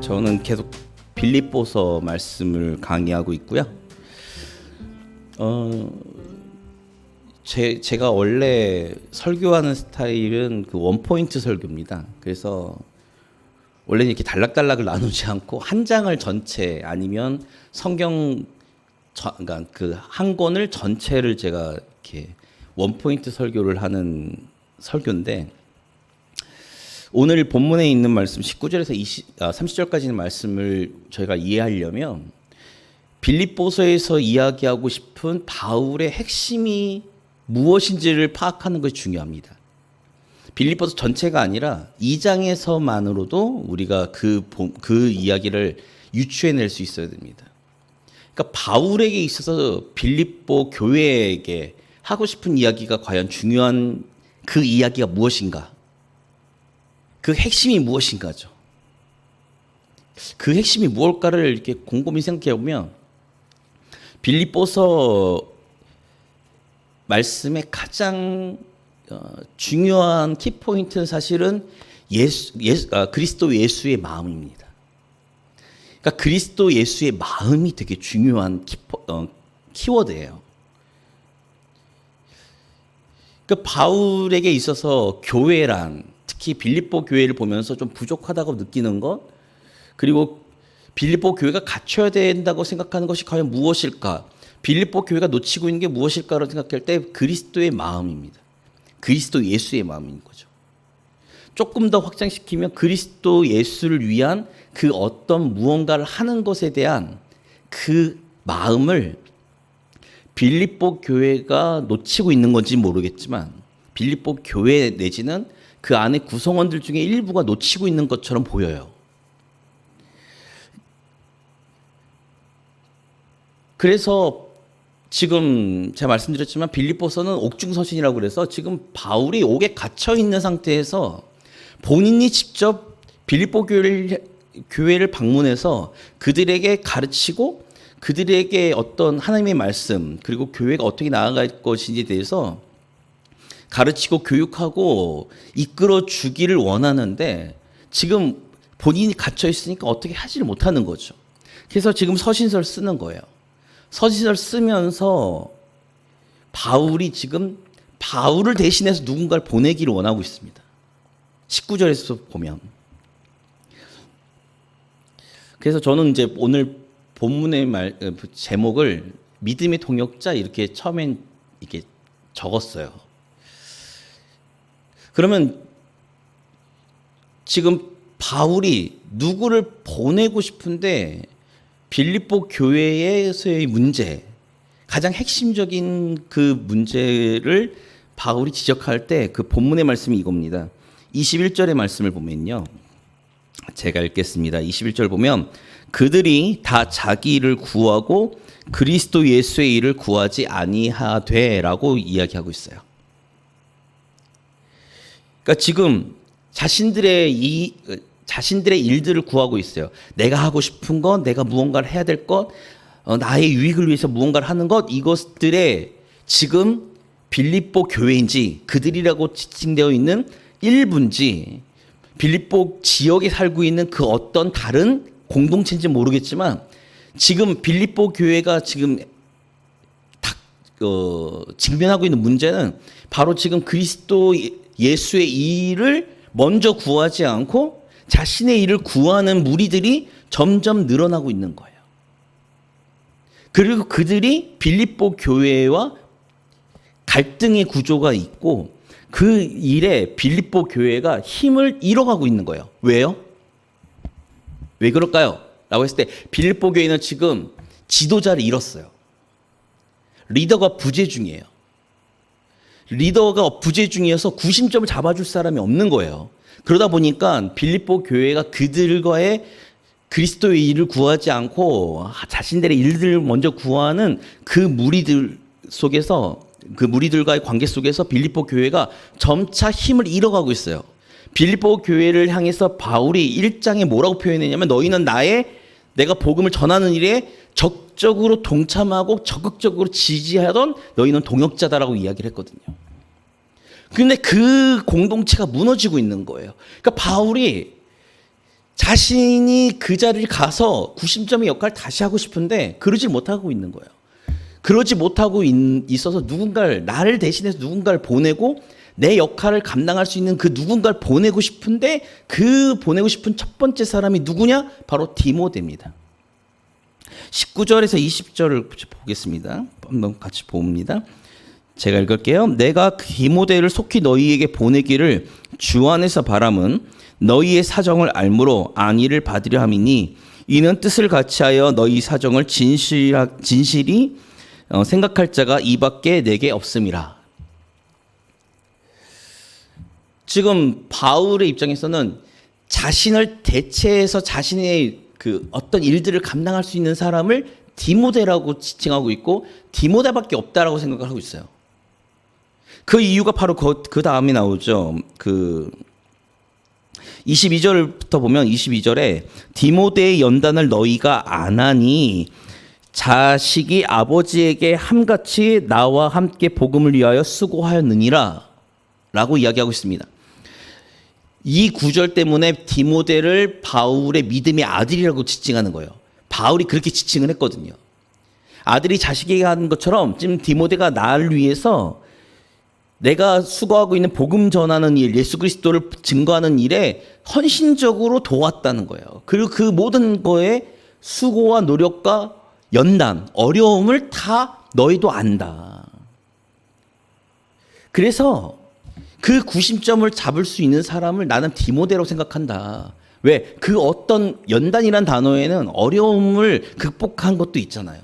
저는 계속 빌립보서 말씀을 강의하고 있고요. 제가 원래 설교하는 스타일은 그 원포인트 설교입니다. 그래서 원래는 이렇게 단락단락을 나누지 않고 한 장을 전체 아니면 그러니까 그 한 권을 전체를 제가 이렇게 원포인트 설교를 하는 설교인데, 오늘 본문에 있는 말씀 19절에서 30절까지 있는 말씀을 저희가 이해하려면 빌립보서에서 이야기하고 싶은 바울의 핵심이 무엇인지를 파악하는 것이 중요합니다. 빌립보서 전체가 아니라 2장에서만으로도 우리가 그 이야기를 유추해낼 수 있어야 됩니다. 그러니까 바울에게 있어서 빌립보 교회에게 하고 싶은 이야기가 과연 중요한 그 이야기가 무엇인가? 그 핵심이 무엇인가죠. 그 핵심이 무엇일까를 이렇게 곰곰이 생각해 보면 빌립보서 말씀의 가장 중요한 키포인트는 사실은 그리스도 예수의 마음입니다. 그러니까 그리스도 예수의 마음이 되게 중요한 키워드예요. 그러니까 바울에게 있어서 교회란, 특히 빌립보 교회를 보면서 좀 부족하다고 느끼는 것, 그리고 빌립보 교회가 갖춰야 된다고 생각하는 것이 과연 무엇일까? 빌립보 교회가 놓치고 있는 게 무엇일까를 생각할 때 그리스도의 마음입니다. 그리스도 예수의 마음인 거죠. 조금 더 확장시키면 그리스도 예수를 위한 그 어떤 무언가를 하는 것에 대한 그 마음을 빌립보 교회가 놓치고 있는 건지 모르겠지만 빌립보 교회 내지는 그 안에 구성원들 중에 일부가 놓치고 있는 것처럼 보여요. 그래서 지금 제가 말씀드렸지만 빌립보서는 옥중서신이라고 그래서 지금 바울이 옥에 갇혀 있는 상태에서 본인이 직접 빌립보 교회를 방문해서 그들에게 가르치고 그들에게 어떤 하나님의 말씀, 그리고 교회가 어떻게 나아갈 것인지에 대해서 가르치고 교육하고 이끌어 주기를 원하는데 지금 본인이 갇혀 있으니까 어떻게 하지를 못하는 거죠. 그래서 지금 서신서를 쓰는 거예요. 서신서를 쓰면서 바울이 지금 바울을 대신해서 누군가를 보내기를 원하고 있습니다. 19절에서 보면. 그래서 저는 이제 오늘 본문의 제목을 믿음의 동역자 이렇게 처음엔 이렇게 적었어요. 그러면 지금 바울이 누구를 보내고 싶은데 빌립보 교회에서의 문제, 가장 핵심적인 그 문제를 바울이 지적할 때 그 본문의 말씀이 이겁니다. 21절의 말씀을 보면요. 제가 읽겠습니다. 21절 보면 그들이 다 자기 일을 구하고 그리스도 예수의 일을 구하지 아니하되라고 이야기하고 있어요. 그러니까 지금 자신들의 일들을 구하고 있어요. 내가 하고 싶은 것, 내가 무언가를 해야 될 것, 나의 유익을 위해서 무언가를 하는 것, 이것들의 지금 빌립보 교회인지 그들이라고 지칭되어 있는 일부인지 빌립보 지역에 살고 있는 그 어떤 다른 공동체인지 모르겠지만 지금 빌립보 교회가 지금 직면하고 있는 문제는 바로 지금 그리스도 예수의 일을 먼저 구하지 않고 자신의 일을 구하는 무리들이 점점 늘어나고 있는 거예요. 그리고 그들이 빌립보 교회와 갈등의 구조가 있고 그 일에 빌립보 교회가 힘을 잃어가고 있는 거예요. 왜요? 왜 그럴까요? 라고 했을 때 빌립보 교회는 지금 지도자를 잃었어요. 리더가 부재 중이에요. 리더가 부재 중이어서 구심점을 잡아줄 사람이 없는 거예요. 그러다 보니까 빌립보 교회가 그들과의 그리스도의 일을 구하지 않고 자신들의 일들을 먼저 구하는 그 무리들 속에서, 그 무리들과의 관계 속에서 빌립보 교회가 점차 힘을 잃어가고 있어요. 빌립보 교회를 향해서 바울이 1장에 뭐라고 표현했냐면 너희는 내가 복음을 전하는 일에 적극적으로 동참하고 적극적으로 지지하던 너희는 동역자다라고 이야기를 했거든요. 그런데 그 공동체가 무너지고 있는 거예요. 그러니까 바울이 자신이 그 자리를 가서 구심점의 역할을 다시 하고 싶은데 그러지 못하고 있는 거예요. 그러지 못하고 있어서 나를 대신해서 누군가를 보내고 내 역할을 감당할 수 있는 그 누군가를 보내고 싶은데 그 보내고 싶은 첫 번째 사람이 누구냐? 바로 디모데입니다. 19절에서 20절을 보겠습니다. 한번 같이 봅니다. 제가 읽을게요. 내가 디모데를 속히 너희에게 보내기를 주 안에서 바람은 너희의 사정을 알므로 안위를 받으려 함이니 이는 뜻을 같이하여 너희 사정을 진실이 생각할 자가 이밖에 내게 없음이라. 지금 바울의 입장에서는 자신을 대체해서 자신의 그 어떤 일들을 감당할 수 있는 사람을 디모데라고 지칭하고 있고 디모데밖에 없다라고 생각을 하고 있어요. 그 이유가 바로 그 다음에 나오죠. 그 22절부터 보면 22절에 디모데의 연단을 너희가 안 하니 자식이 아버지에게 함같이 나와 함께 복음을 위하여 수고하였느니라 라고 이야기하고 있습니다. 이 구절 때문에 디모데를 바울의 믿음의 아들이라고 지칭하는 거예요. 바울이 그렇게 지칭을 했거든요. 아들이 자식에게 하는 것처럼 지금 디모데가 나를 위해서 내가 수고하고 있는 복음 전하는 일, 예수 그리스도를 증거하는 일에 헌신적으로 도왔다는 거예요. 그리고 그 모든 거에 수고와 노력과 연단, 어려움을 다 너희도 안다. 그래서 그 구심점을 잡을 수 있는 사람을 나는 디모데로 생각한다. 왜? 그 어떤 연단이란 단어에는 어려움을 극복한 것도 있잖아요.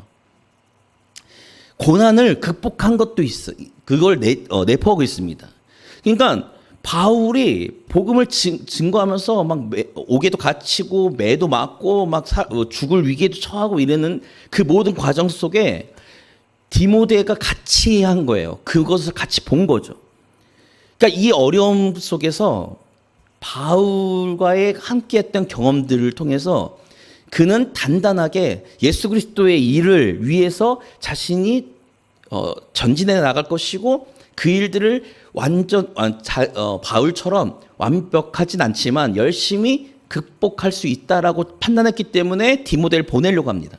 고난을 극복한 것도 있어. 그걸 내포하고 있습니다. 그러니까 바울이 복음을 증거하면서 막 옥에도 갇히고 매도 맞고 막 죽을 위기에도 처하고 이러는 그 모든 과정 속에 디모데가 같이 한 거예요. 그것을 같이 본 거죠. 그러니까 이 어려움 속에서 바울과의 함께했던 경험들을 통해서 그는 단단하게 예수 그리스도의 일을 위해서 자신이 전진해 나갈 것이고 그 일들을 바울처럼 완벽하진 않지만 열심히 극복할 수 있다라고 판단했기 때문에 디모데를 보내려고 합니다.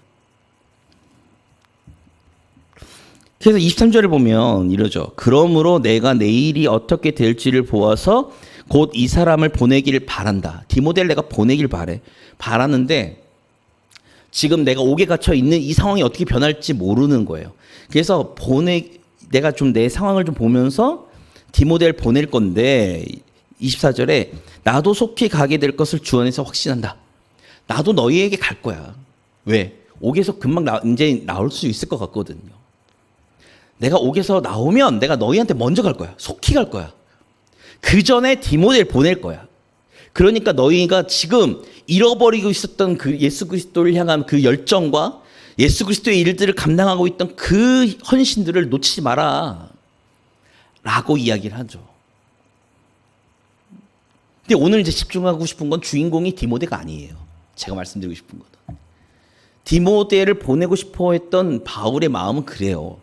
그래서 23절을 보면 이러죠. 그러므로 내가 내일이 어떻게 될지를 보아서 곧 이 사람을 보내기를 바란다. 디모데를 내가 보내길 바라는데 지금 내가 옥에 갇혀 있는 이 상황이 어떻게 변할지 모르는 거예요. 그래서 내가 좀 내 상황을 좀 보면서 디모데를 보낼 건데 24절에 나도 속히 가게 될 것을 주 안에서 확신한다. 나도 너희에게 갈 거야. 왜? 옥에서 금방 이제 나올 수 있을 것 같거든요. 내가 옥에서 나오면 내가 너희한테 먼저 갈 거야. 속히 갈 거야. 그 전에 디모데를 보낼 거야. 그러니까 너희가 지금 잃어버리고 있었던 그 예수 그리스도를 향한 그 열정과 예수 그리스도의 일들을 감당하고 있던 그 헌신들을 놓치지 마라. 라고 이야기를 하죠. 근데 오늘 이제 집중하고 싶은 건 주인공이 디모데가 아니에요. 제가 말씀드리고 싶은 거는. 디모데를 보내고 싶어 했던 바울의 마음은 그래요.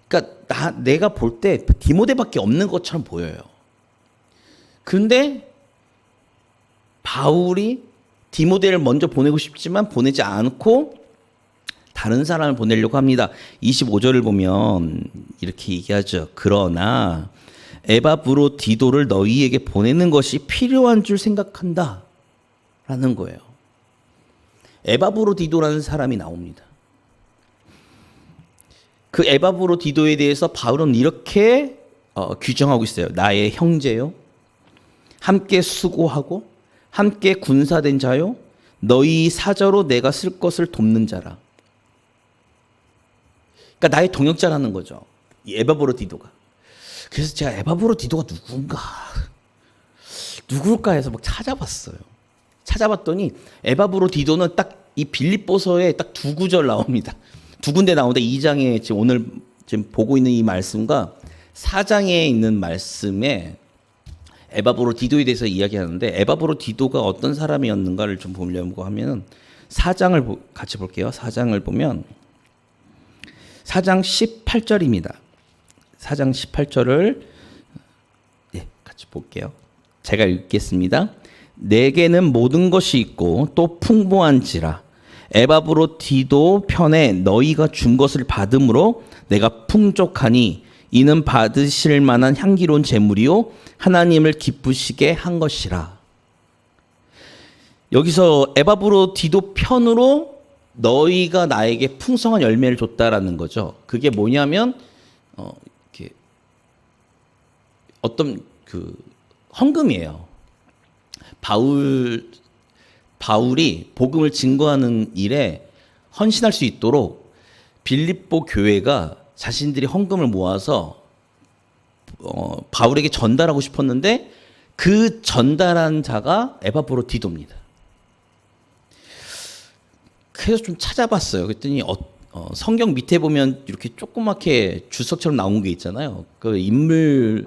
그러니까 내가 볼 때 디모데밖에 없는 것처럼 보여요. 그런데 바울이 디모데를 먼저 보내고 싶지만 보내지 않고 다른 사람을 보내려고 합니다. 25절을 보면 이렇게 얘기하죠. 그러나 에바브로디도를 너희에게 보내는 것이 필요한 줄 생각한다. 라는 거예요. 에바브로디도라는 사람이 나옵니다. 그 에바브로디도에 대해서 바울은 이렇게 규정하고 있어요. 나의 형제요. 함께 수고하고 함께 군사된 자요. 너희 사저로 내가 쓸 것을 돕는 자라. 그러니까 나의 동역자라는 거죠. 이 에바브로디도가. 그래서 제가 에바브로디도가 누굴까 해서 막 찾아봤어요. 찾아봤더니 에바브로디도는 딱 이 빌립보서에 딱 두 구절 나옵니다. 두 군데 나오는데 2장에 지금 오늘 지금 보고 있는 이 말씀과 4장에 있는 말씀에 에바브로디도에 대해서 이야기하는데 에바브로디도가 어떤 사람이었는가를 좀 보려고 하면 4장을 같이 볼게요. 4장을 보면 4장 18절입니다. 4장 18절을 같이 볼게요. 제가 읽겠습니다. 내게는 모든 것이 있고 또 풍부한지라. 에바브로디도 편에 너희가 준 것을 받음으로 내가 풍족하니 이는 받으실 만한 향기로운 제물이요 하나님을 기쁘시게 한 것이라. 여기서 에바브로디도 편으로 너희가 나에게 풍성한 열매를 줬다라는 거죠. 그게 뭐냐면 이렇게 어떤 그 헌금이에요. 바울이 복음을 증거하는 일에 헌신할 수 있도록 빌립보 교회가 자신들이 헌금을 모아서 바울에게 전달하고 싶었는데 그 전달한 자가 에바브로디도입니다. 그래서 좀 찾아봤어요. 그랬더니 성경 밑에 보면 이렇게 조그맣게 주석처럼 나온 게 있잖아요. 그 인물에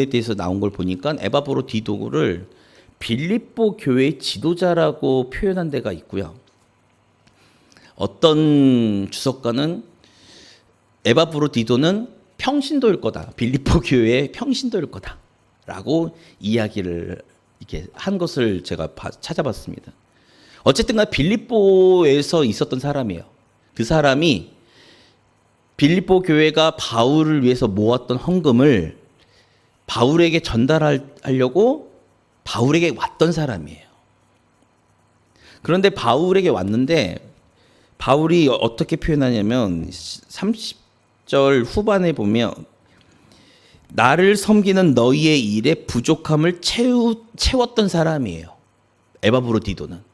대해서 나온 걸 보니까 에바브로디도를 빌립보 교회의 지도자라고 표현한 데가 있고요. 어떤 주석가는 에바브로디도는 평신도일 거다. 빌립보 교회의 평신도일 거다라고 이야기를 이렇게 한 것을 제가 찾아봤습니다. 어쨌든 간에 빌립보에서 있었던 사람이에요. 그 사람이 빌립보 교회가 바울을 위해서 모았던 헌금을 바울에게 전달하려고 바울에게 왔던 사람이에요. 그런데 바울에게 왔는데 바울이 어떻게 표현하냐면 30절 후반에 보면 나를 섬기는 너희의 일에 부족함을 채웠던 사람이에요. 에바브로디도는.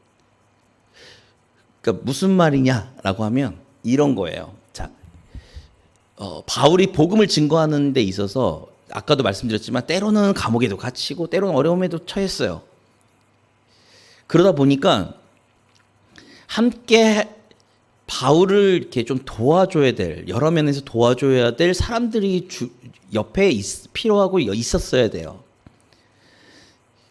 그러니까 무슨 말이냐라고 하면 이런 거예요. 자, 바울이 복음을 증거하는 데 있어서 아까도 말씀드렸지만 때로는 감옥에도 갇히고 때로는 어려움에도 처했어요. 그러다 보니까 함께 바울을 이렇게 좀 도와줘야 될, 여러 면에서 도와줘야 될 사람들이 옆에 필요하고 있었어야 돼요.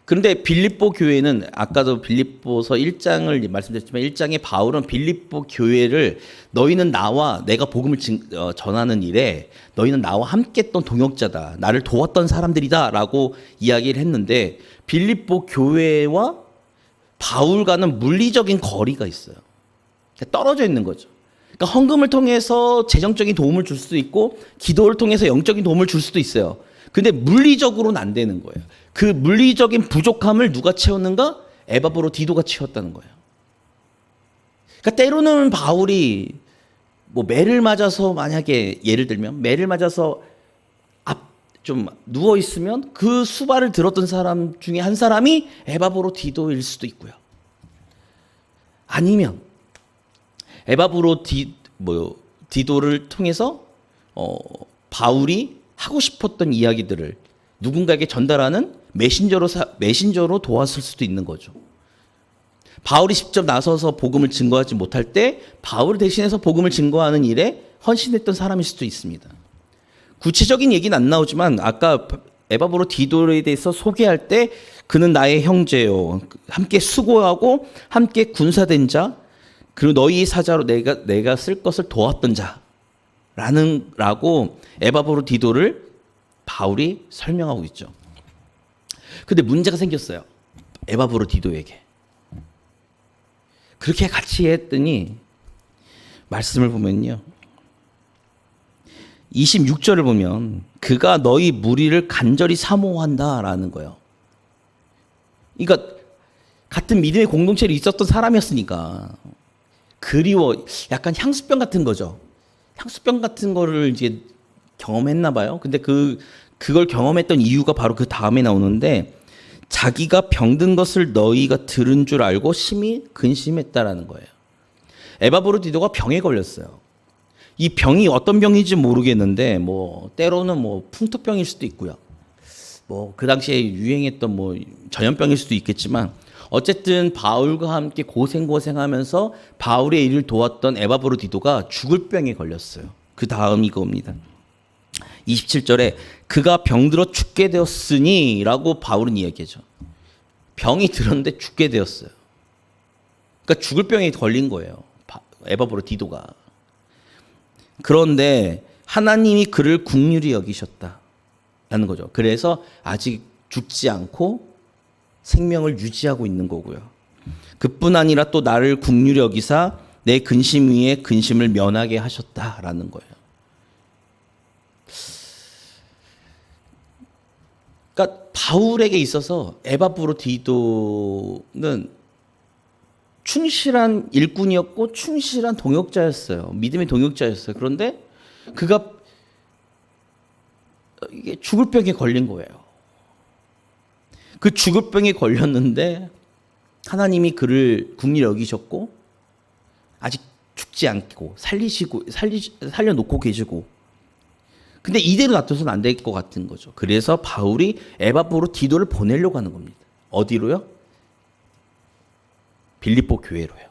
그런데 빌립보 교회는 아까도 빌립보서 1장을 말씀드렸지만 1장에 바울은 빌립보 교회를 너희는 나와 내가 복음을 전하는 일에 너희는 나와 함께 했던 동역자다. 나를 도왔던 사람들이다 라고 이야기를 했는데 빌립보 교회와 바울과는 물리적인 거리가 있어요. 떨어져 있는 거죠. 그러니까 헌금을 통해서 재정적인 도움을 줄 수도 있고 기도를 통해서 영적인 도움을 줄 수도 있어요. 근데 물리적으로는 안 되는 거예요. 그 물리적인 부족함을 누가 채웠는가? 에바브로디도가 채웠다는 거예요. 그러니까 때로는 바울이 뭐 매를 맞아서 만약에 예를 들면 매를 맞아서 좀 누워 있으면 그 수발을 들었던 사람 중에 한 사람이 에바브로디도일 수도 있고요. 아니면 에바브로디도를 통해서 바울이 하고 싶었던 이야기들을 누군가에게 전달하는 메신저로 도왔을 수도 있는 거죠. 바울이 직접 나서서 복음을 증거하지 못할 때 바울을 대신해서 복음을 증거하는 일에 헌신했던 사람일 수도 있습니다. 구체적인 얘기는 안 나오지만 아까 에바브로디도에 대해서 소개할 때 그는 나의 형제요. 함께 수고하고 함께 군사된 자 그리고 너희 사자로 내가 쓸 것을 도왔던 자라고 에바브로디도를 바울이 설명하고 있죠. 근데 문제가 생겼어요. 에바브로디도에게. 그렇게 같이 했더니 말씀을 보면요. 26절을 보면 그가 너희 무리를 간절히 사모한다라는 거예요. 그러니까 같은 믿음의 공동체에 있었던 사람이었으니까 그리워 약간 향수병 같은 거죠. 향수병 같은 거를 이제 경험했나 봐요. 근데 그걸 경험했던 이유가 바로 그 다음에 나오는데 자기가 병든 것을 너희가 들은 줄 알고 심히 근심했다라는 거예요. 에바브로디도가 병에 걸렸어요. 이 병이 어떤 병인지 모르겠는데 뭐 때로는 뭐 풍토병일 수도 있고요. 뭐 그 당시에 유행했던 뭐 전염병일 수도 있겠지만 어쨌든 바울과 함께 고생하면서 바울의 일을 도왔던 에바브로디도가 죽을 병에 걸렸어요. 그 다음이 이겁니다. 27절에 그가 병들어 죽게 되었으니 라고 바울은 이야기하죠. 병이 들었는데 죽게 되었어요. 그러니까 죽을 병에 걸린 거예요. 에바브로디도가. 그런데 하나님이 그를 긍휼히 여기셨다라는 거죠. 그래서 아직 죽지 않고 생명을 유지하고 있는 거고요. 그뿐 아니라 또 나를 긍휼히 여기사 내 근심 위에 근심을 면하게 하셨다라는 거예요. 그러니까 바울에게 있어서 에바브로디도는 충실한 일꾼이었고 충실한 동역자였어요. 믿음의 동역자였어요. 그런데 그가 이게 죽을 병에 걸린 거예요. 그 죽을 병에 걸렸는데 하나님이 그를 긍휼히 여기셨고 아직 죽지 않고 살려놓고 계시고, 근데 이대로 놔둬서는 안 될 것 같은 거죠. 그래서 바울이 에바브로디도를 보내려고 하는 겁니다. 어디로요? 빌립보 교회로요.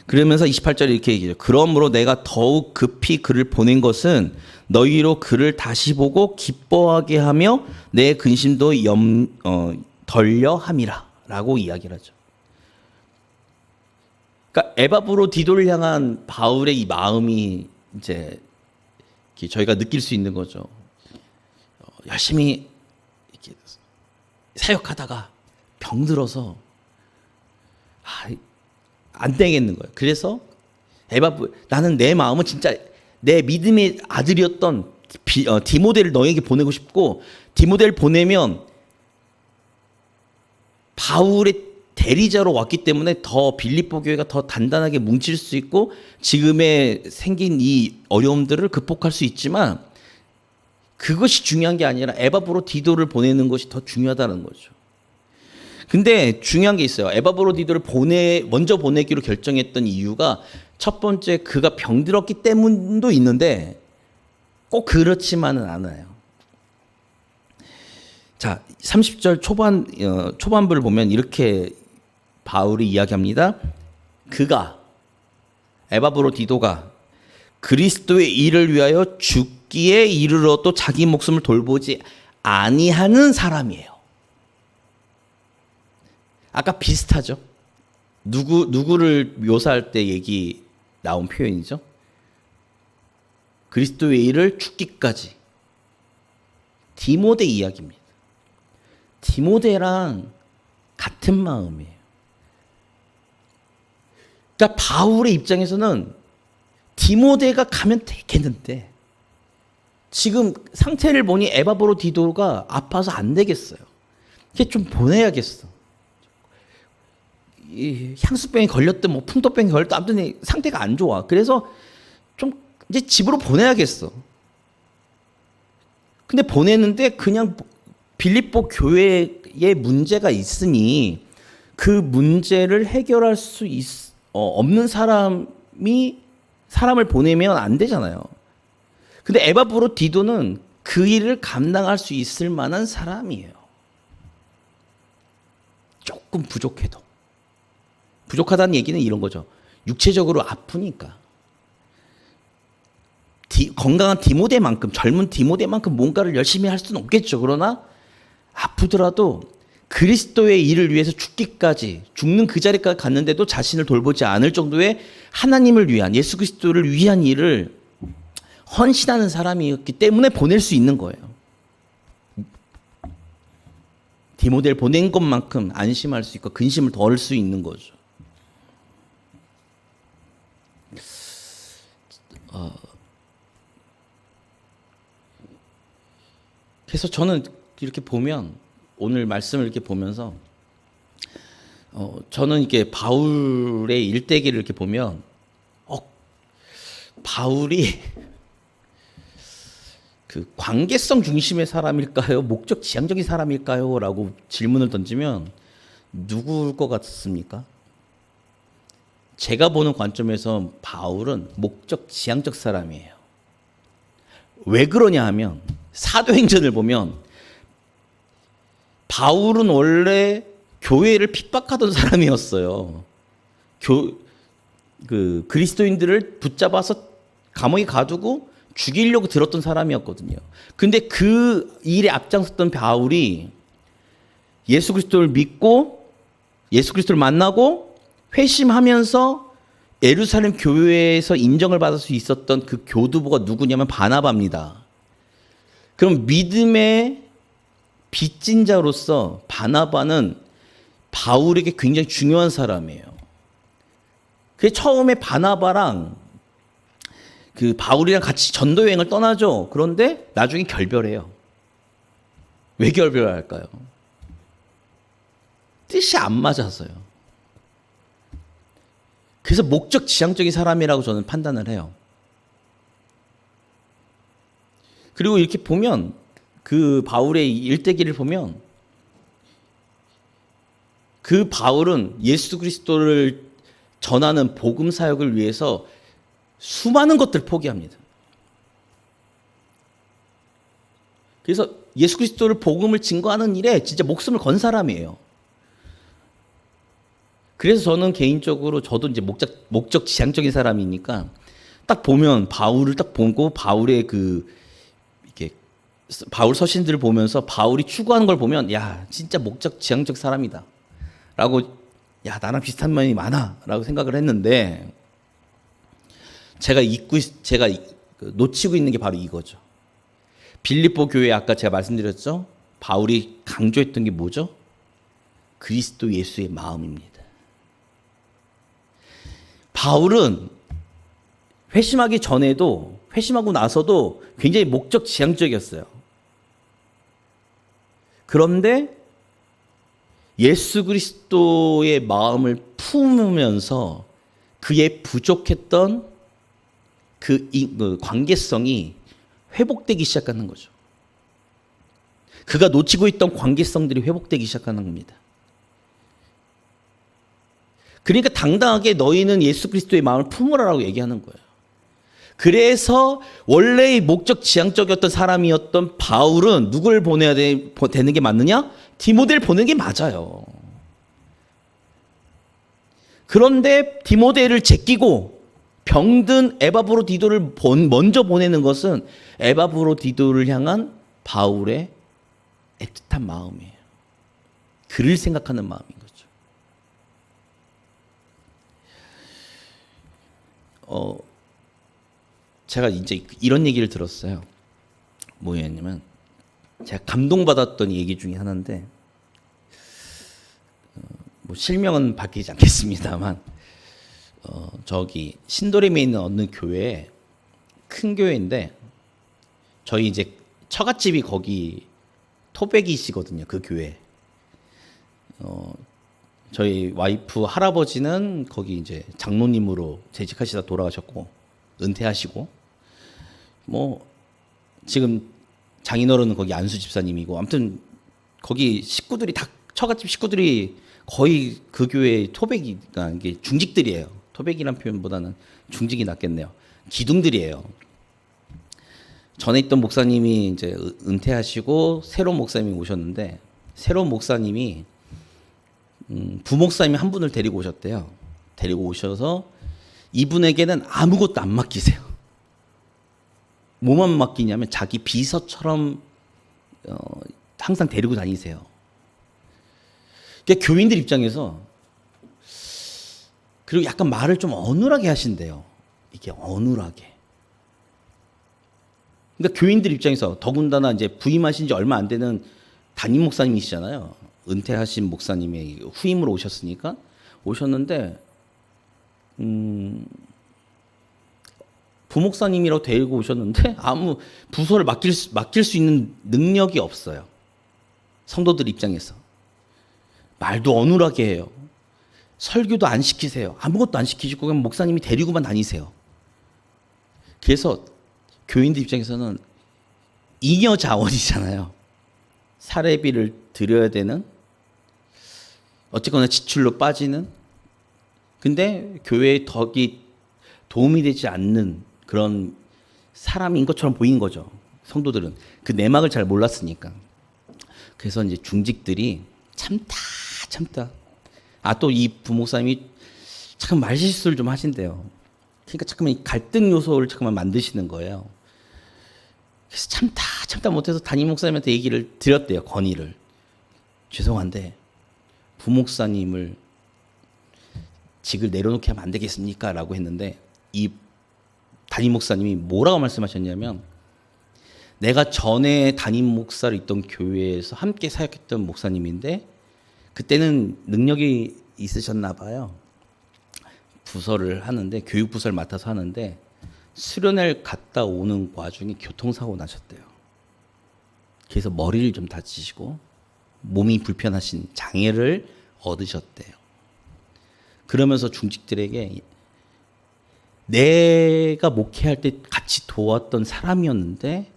그러면서 28절에 이렇게 얘기해요. 그러므로 내가 더욱 급히 그를 보낸 것은 너희로 그를 다시 보고 기뻐하게 하며 내 근심도 덜려 함이라 라고 이야기를 하죠. 그러니까 에바브로디도를 향한 바울의 이 마음이 이제 저희가 느낄 수 있는 거죠. 열심히 이렇게 사역하다가 병들어서 안 되겠는 거예요. 그래서 나는 내 마음은 진짜 내 믿음의 아들이었던 디모데를 너에게 보내고 싶고, 디모데를 보내면 바울의 대리자로 왔기 때문에 더 빌립보 교회가 더 단단하게 뭉칠 수 있고 지금의 생긴 이 어려움들을 극복할 수 있지만, 그것이 중요한 게 아니라 에바브로디도를 보내는 것이 더 중요하다는 거죠. 근데 중요한 게 있어요. 에바브로디도를 먼저 보내기로 결정했던 이유가 첫 번째, 그가 병들었기 때문도 있는데 꼭 그렇지만은 않아요. 자, 30절 초반부를 보면 이렇게 바울이 이야기합니다. 에바브로디도가 그리스도의 일을 위하여 죽기에 이르러도 자기 목숨을 돌보지 아니하는 사람이에요. 아까 비슷하죠? 누구를 묘사할 때 얘기 나온 표현이죠? 그리스도의 일을 죽기까지. 디모데 이야기입니다. 디모데랑 같은 마음이에요. 그러니까 바울의 입장에서는 디모데가 가면 되겠는데 지금 상태를 보니 에바브로디도가 아파서 안 되겠어요. 걔 좀 보내야겠어. 이 향수병에 걸렸든 뭐 풍토병에 걸렸든 아무튼 상태가 안 좋아. 그래서 좀 이제 집으로 보내야겠어. 근데 보내는데 그냥 빌립보 교회에 문제가 있으니 그 문제를 해결할 수 없는 사람을 보내면 안 되잖아요. 근데 에바브로디도는 그 일을 감당할 수 있을 만한 사람이에요. 조금 부족해도. 부족하다는 얘기는 이런 거죠. 육체적으로 아프니까. 건강한 디모데만큼, 젊은 디모데만큼 뭔가를 열심히 할 수는 없겠죠. 그러나 아프더라도 그리스도의 일을 위해서 죽는 그 자리까지 갔는데도 자신을 돌보지 않을 정도의 하나님을 위한, 예수 그리스도를 위한 일을 헌신하는 사람이었기 때문에 보낼 수 있는 거예요. 디모데를 보낸 것만큼 안심할 수 있고 근심을 덜 수 있는 거죠. 그래서 저는 이렇게 보면, 오늘 말씀을 이렇게 보면서 저는 이게 바울의 일대기를 이렇게 보면 바울이 그 관계성 중심의 사람일까요? 목적 지향적인 사람일까요? 라고 질문을 던지면 누구일 것 같습니까? 제가 보는 관점에서 바울은 목적 지향적 사람이에요. 왜 그러냐 하면 사도행전을 보면 바울은 원래 교회를 핍박하던 사람이었어요. 그리스도인들을 붙잡아서 감옥에 가두고 죽이려고 들었던 사람이었거든요. 근데 그 일에 앞장섰던 바울이 예수 그리스도를 믿고 예수 그리스도를 만나고 회심하면서 예루살렘 교회에서 인정을 받을 수 있었던 그 교두보가 누구냐면 바나바입니다. 그럼 믿음의 빚진 자로서 바나바는 바울에게 굉장히 중요한 사람이에요. 그 처음에 바나바랑 그 바울이랑 같이 전도 여행을 떠나죠. 그런데 나중에 결별해요. 왜 결별할까요? 뜻이 안 맞아서요. 그래서 목적 지향적인 사람이라고 저는 판단을 해요. 그리고 이렇게 보면 그 바울의 일대기를 보면 그 바울은 예수 그리스도를 전하는 복음 사역을 위해서 수많은 것들을 포기합니다. 그래서 예수 그리스도를 복음을 증거하는 일에 진짜 목숨을 건 사람이에요. 그래서 저는 개인적으로 저도 이제 목적 지향적인 사람이니까 딱 보면 바울을 딱 보고 바울의 이렇게 바울 서신들을 보면서 바울이 추구하는 걸 보면 야 진짜 목적 지향적 사람이다 라고 야 나랑 비슷한 면이 많아 라고 생각을 했는데 제가 놓치고 있는 게 바로 이거죠. 빌립보 교회 아까 제가 말씀드렸죠. 바울이 강조했던 게 뭐죠? 그리스도 예수의 마음입니다. 바울은 회심하기 전에도 회심하고 나서도 굉장히 목적 지향적이었어요. 그런데 예수 그리스도의 마음을 품으면서 그의 부족했던 그 관계성이 회복되기 시작하는 거죠. 그가 놓치고 있던 관계성들이 회복되기 시작하는 겁니다. 그러니까 당당하게 너희는 예수 그리스도의 마음을 품으라라고 얘기하는 거예요. 그래서 원래의 목적 지향적이었던 사람이었던 바울은 누굴 보내야 되는 게 맞느냐? 디모데를 보내는 게 맞아요. 그런데 디모데를 제끼고 병든 에바브로디도를 먼저 보내는 것은 에바브로디도를 향한 바울의 애틋한 마음이에요. 그를 생각하는 마음인 거죠. 제가 이제 이런 얘기를 들었어요. 뭐였냐면 제가 감동받았던 얘기 중에 하나인데 뭐 실명은 밝히지 않겠습니다만 저기 신도림에 있는 어느 교회 큰 교회인데 저희 이제 처갓집이 거기 토백이시거든요. 그 교회. 저희 와이프 할아버지는 거기 이제 장로님으로 재직하시다 돌아가셨고 은퇴하시고 뭐 지금 장인어른은 거기 안수 집사님이고 아무튼 거기 식구들이 다 처갓집 식구들이 거의 그 교회 토백이가 이게 중직들이에요. 토백이란 표현보다는 중직이 낫겠네요. 기둥들이에요. 전에 있던 목사님이 이제 은퇴하시고 새로운 목사님이 오셨는데 새로운 목사님이 부목사님이 한 분을 데리고 오셨대요. 데리고 오셔서 이분에게는 아무것도 안 맡기세요. 뭐만 맡기냐면 자기 비서처럼 항상 데리고 다니세요. 그러니까 교인들 입장에서 그리고 약간 말을 좀 어눌하게 하신대요. 이게 어눌하게. 그러니까 교인들 입장에서 더군다나 이제 부임하신 지 얼마 안 되는 담임 목사님이시잖아요. 은퇴하신 목사님의 후임으로 오셨으니까 오셨는데 부목사님이라고 데리고 오셨는데 아무 부서를 맡길 수 있는 능력이 없어요. 성도들 입장에서. 말도 어눌하게 해요. 설교도 안 시키세요. 아무것도 안 시키시고 그냥 목사님이 데리고만 다니세요. 그래서 교인들 입장에서는 잉여 자원이잖아요. 사례비를 드려야 되는 어쨌거나 지출로 빠지는 근데 교회에 덕이 도움이 되지 않는 그런 사람인 것처럼 보이는 거죠. 성도들은 그 내막을 잘 몰랐으니까. 그래서 이제 중직들이 참다. 또 이 부목사님이 잠깐 말실수를 좀 하신대요. 그러니까 잠깐만 이 갈등 요소를 잠깐만 만드시는 거예요. 그래서 참다 못해서 담임 목사님한테 얘기를 드렸대요. 건의를. 죄송한데 부목사님을 직을 내려놓게 하면 안 되겠습니까? 라고 했는데 이 담임 목사님이 뭐라고 말씀하셨냐면 내가 전에 담임 목사로 있던 교회에서 함께 사역했던 목사님인데 그때는 능력이 있으셨나 봐요. 부서를 하는데 교육 부서를 맡아서 하는데 수련회를 갔다 오는 와중에 교통사고 나셨대요. 그래서 머리를 좀 다치시고 몸이 불편하신 장애를 얻으셨대요. 그러면서 중직들에게 내가 목회할 때 같이 도왔던 사람이었는데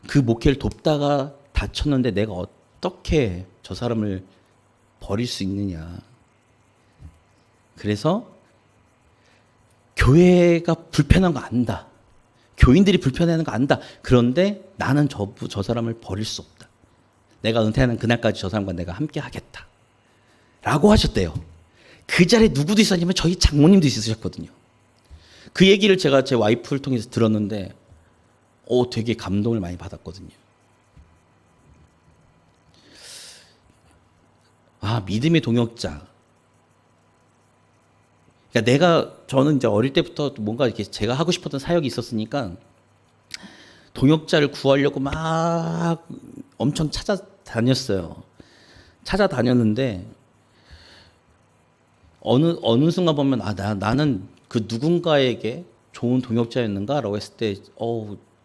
그 목회를 돕다가 다쳤는데 내가 어떻게 저 사람을 버릴 수 있느냐. 그래서 교회가 불편한 거 안다. 교인들이 불편해하는 거 안다. 그런데 나는 저 사람을 버릴 수 없다. 내가 은퇴하는 그날까지 저 사람과 내가 함께 하겠다. 라고 하셨대요. 그 자리에 누구도 있었냐면 저희 장모님도 있으셨거든요. 그 얘기를 제가 제 와이프를 통해서 들었는데 되게 감동을 많이 받았거든요. 믿음의 동역자. 그러니까 저는 이제 어릴 때부터 뭔가 이렇게 제가 하고 싶었던 사역이 있었으니까 동역자를 구하려고 막 엄청 찾아다녔어요. 찾아다녔는데 어느 순간 보면 나는 그 누군가에게 좋은 동역자였는가라고 했을 때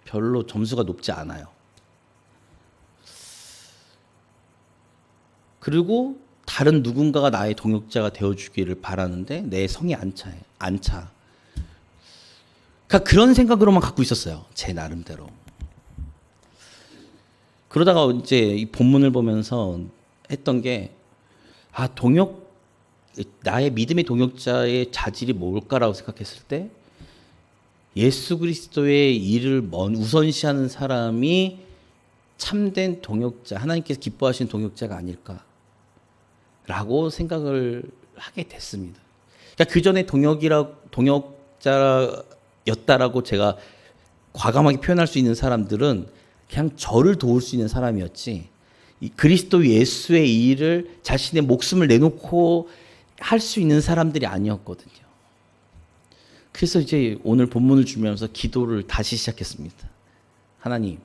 별로 점수가 높지 않아요. 그리고 다른 누군가가 나의 동역자가 되어주기를 바라는데 내 성이 안 차. 그러니까 그런 생각으로만 갖고 있었어요. 제 나름대로. 그러다가 이제 이 본문을 보면서 했던 게 나의 믿음의 동역자의 자질이 뭘까라고 생각했을 때 예수 그리스도의 일을 우선시하는 사람이 참된 동역자, 하나님께서 기뻐하시는 동역자가 아닐까라고 생각을 하게 됐습니다. 그러니까 그 전에 동역자였다라고 제가 과감하게 표현할 수 있는 사람들은 그냥 저를 도울 수 있는 사람이었지, 이 그리스도 예수의 일을 자신의 목숨을 내놓고 할 수 있는 사람들이 아니었거든요. 그래서 이제 오늘 본문을 주면서 기도를 다시 시작했습니다. 하나님,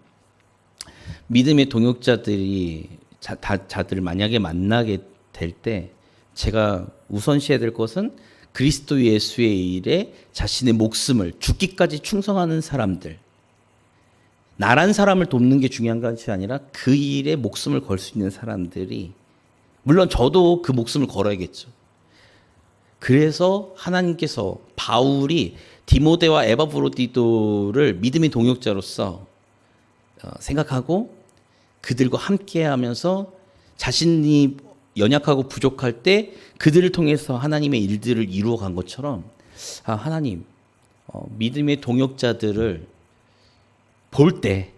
믿음의 동역자들이 자들을 만약에 만나게 될 때 제가 우선시해야 될 것은 그리스도 예수의 일에 자신의 목숨을 죽기까지 충성하는 사람들, 나란 사람을 돕는 게 중요한 것이 아니라 그 일에 목숨을 걸 수 있는 사람들이, 물론 저도 그 목숨을 걸어야겠죠. 그래서 하나님께서 바울이 디모데와 에바브로디도를 믿음의 동역자로서 생각하고 그들과 함께하면서 자신이 연약하고 부족할 때 그들을 통해서 하나님의 일들을 이루어간 것처럼 하나님, 믿음의 동역자들을 볼 때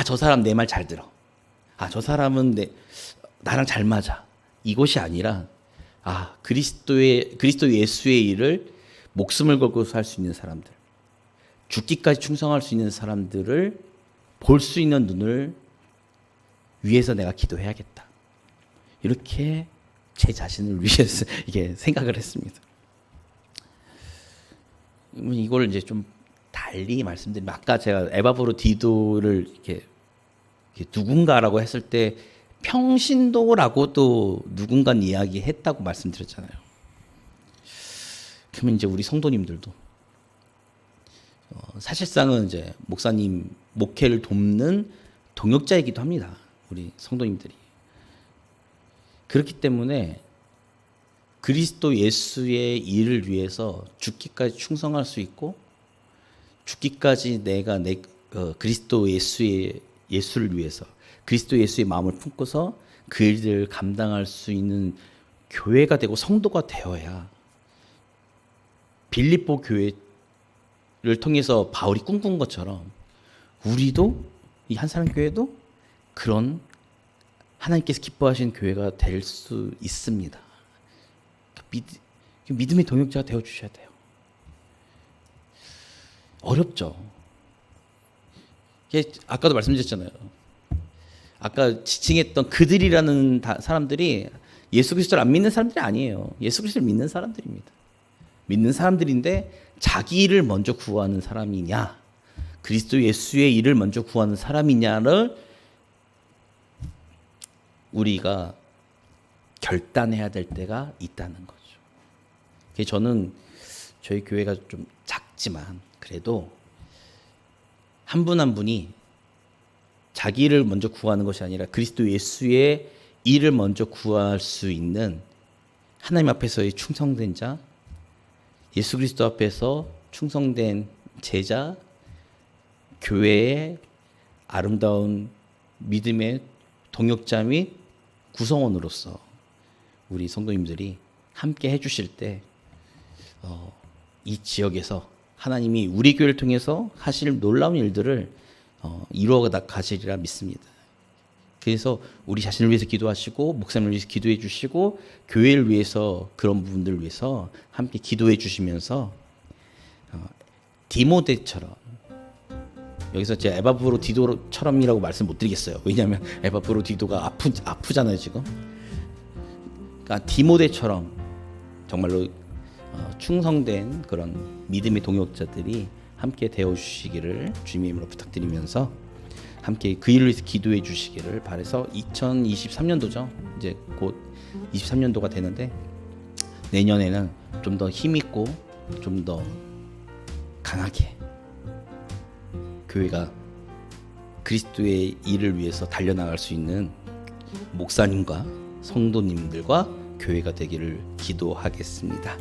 저 사람 내 말 잘 들어, 저 사람은 나랑 잘 맞아, 이것이 아니라 그리스도 예수의 일을 목숨을 걸고서 할 수 있는 사람들, 죽기까지 충성할 수 있는 사람들을 볼 수 있는 눈을 위해서 내가 기도해야겠다. 이렇게 제 자신을 위해서 이게 생각을 했습니다. 이걸 이제 좀 달리 말씀드리면, 아까 제가 에바브로디도를 이렇게 누군가라고 했을 때 평신도라고도 누군가는 이야기했다고 말씀드렸잖아요. 그러면 이제 우리 성도님들도 사실상은 이제 목사님 목회를 돕는 동역자이기도 합니다. 우리 성도님들이. 그렇기 때문에 그리스도 예수의 일을 위해서 죽기까지 충성할 수 있고, 죽기까지 내가 그리스도 예수를 위해서 그리스도 예수의 마음을 품고서 그 일을 감당할 수 있는 교회가 되고 성도가 되어야, 빌립보 교회를 통해서 바울이 꿈꾼 것처럼 우리도, 이 한사람 교회도 그런 하나님께서 기뻐하시는 교회가 될 수 있습니다. 믿음의 동역자가 되어주셔야 돼요. 어렵죠. 아까도 말씀드렸잖아요. 아까 지칭했던 그들이라는 사람들이 예수 그리스도를 안 믿는 사람들이 아니에요. 예수 그리스도를 믿는 사람들입니다. 믿는 사람들인데 자기를 먼저 구하는 사람이냐? 그리스도 예수의 일을 먼저 구하는 사람이냐를 우리가 결단해야 될 때가 있다는 거죠. 그래서 저는 저희 교회가 좀 작지만 그래도 한 분 한 분이 자기를 먼저 구하는 것이 아니라 그리스도 예수의 일을 먼저 구할 수 있는 하나님 앞에서의 충성된 자, 예수 그리스도 앞에서 충성된 제자, 교회의 아름다운 믿음의 동역자 및 구성원으로서 우리 성도님들이 함께 해주실 때 이 지역에서 하나님이 우리 교회를 통해서 하실 놀라운 일들을 이루어 가시리라 믿습니다. 그래서 우리 자신을 위해서 기도하시고 목사님을 위해서 기도해 주시고 교회를 위해서 그런 부분들을 위해서 함께 기도해 주시면서 디모데처럼, 여기서 제가 에바브로디도처럼이라고 말씀 못 드리겠어요. 왜냐하면 에바브로디도가 아프잖아요 지금. 그러니까 디모데처럼 정말로 충성된 그런 믿음의 동역자들이 함께 되어 주시기를 주님의 이름으로 부탁드리면서 함께 그 일을 위해서 기도해 주시기를 바라서 2023년도죠. 이제 곧 23년도가 되는데 내년에는 좀 더 힘있고 좀 더 강하게 교회가 그리스도의 일을 위해서 달려나갈 수 있는 목사님과 성도님들과 교회가 되기를 기도하겠습니다.